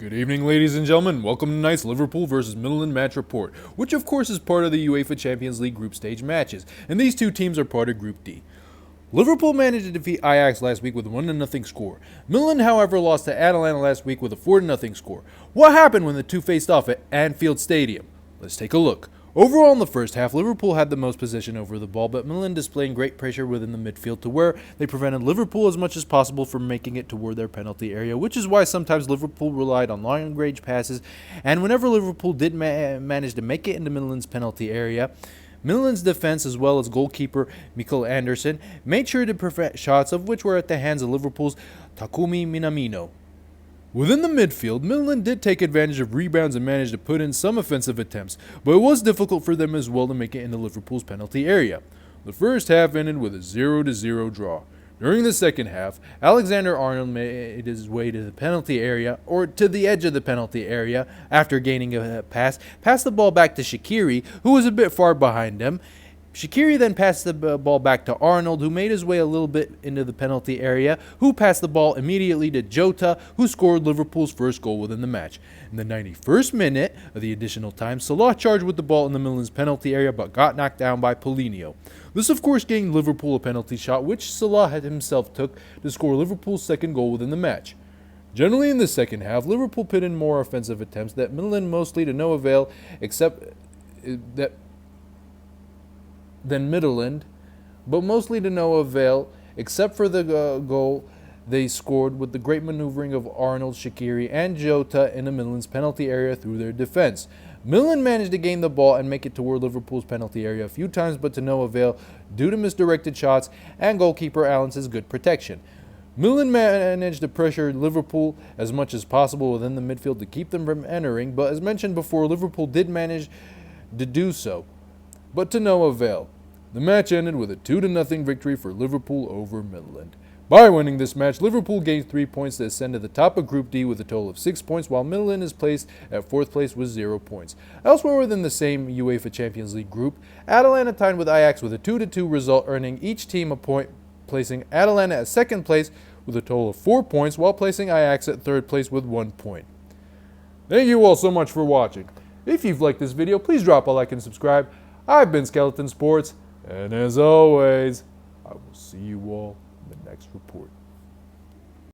Good evening, ladies and gentlemen. Welcome to tonight's Liverpool vs. Midtjylland match report, which of course is part of the UEFA Champions League group stage matches, and these two teams are part of Group D. Liverpool managed to defeat Ajax last week with a 1-0 score. Midtjylland, however, lost to Atalanta last week with a 4-0 score. What happened when the two faced off at Anfield Stadium? Let's take a look. Overall in the first half, Liverpool had the most possession over the ball, but Midtjylland displaying great pressure within the midfield to where they prevented Liverpool as much as possible from making it toward their penalty area, which is why sometimes Liverpool relied on long-range passes, and whenever Liverpool did manage to make it into Midtjylland's penalty area, Midtjylland's defense, as well as goalkeeper Mikael Anderson, made sure to prevent shots of which were at the hands of Liverpool's Takumi Minamino. Within the midfield, Midtjylland did take advantage of rebounds and managed to put in some offensive attempts, but it was difficult for them as well to make it into Liverpool's penalty area. The first half ended with a 0-0 draw. During the second half, Alexander-Arnold made his way to the penalty area, or to the edge of the penalty area, after gaining a pass, passed the ball back to Shaqiri, who was a bit far behind him. Shaqiri then passed the ball back to Arnold, who made his way a little bit into the penalty area, who passed the ball immediately to Jota, who scored Liverpool's first goal within the match. In the 91st minute of the additional time, Salah charged with the ball in the Midtjylland's penalty area but got knocked down by Paulinho. This of course gained Liverpool a penalty shot, which Salah himself took to score Liverpool's second goal within the match. Generally in the second half, Liverpool put in more offensive attempts that Midtjylland mostly to no avail, than Midtjylland, but mostly to no avail, except for the goal they scored with the great maneuvering of Arnold, Shaqiri, and Jota in the Midtjylland's penalty area through their defense. Midtjylland managed to gain the ball and make it toward Liverpool's penalty area a few times, but to no avail due to misdirected shots and goalkeeper Allen's good protection. Midtjylland managed to pressure Liverpool as much as possible within the midfield to keep them from entering, but as mentioned before, Liverpool did manage to do so, but to no avail. The match ended with a 2-0 victory for Liverpool over Midtjylland. By winning this match, Liverpool gained 3 points to ascend to the top of Group D with a total of 6 points, while Midtjylland is placed at 4th place with 0 points. Elsewhere within the same UEFA Champions League group, Atalanta tied with Ajax with a 2-2 result, earning each team a point, placing Atalanta at 2nd place with a total of 4 points, while placing Ajax at 3rd place with 1 point. Thank you all so much for watching. If you've liked this video, please drop a like and subscribe. I've been Skeleton Sports, and as always, I will see you all in the next report.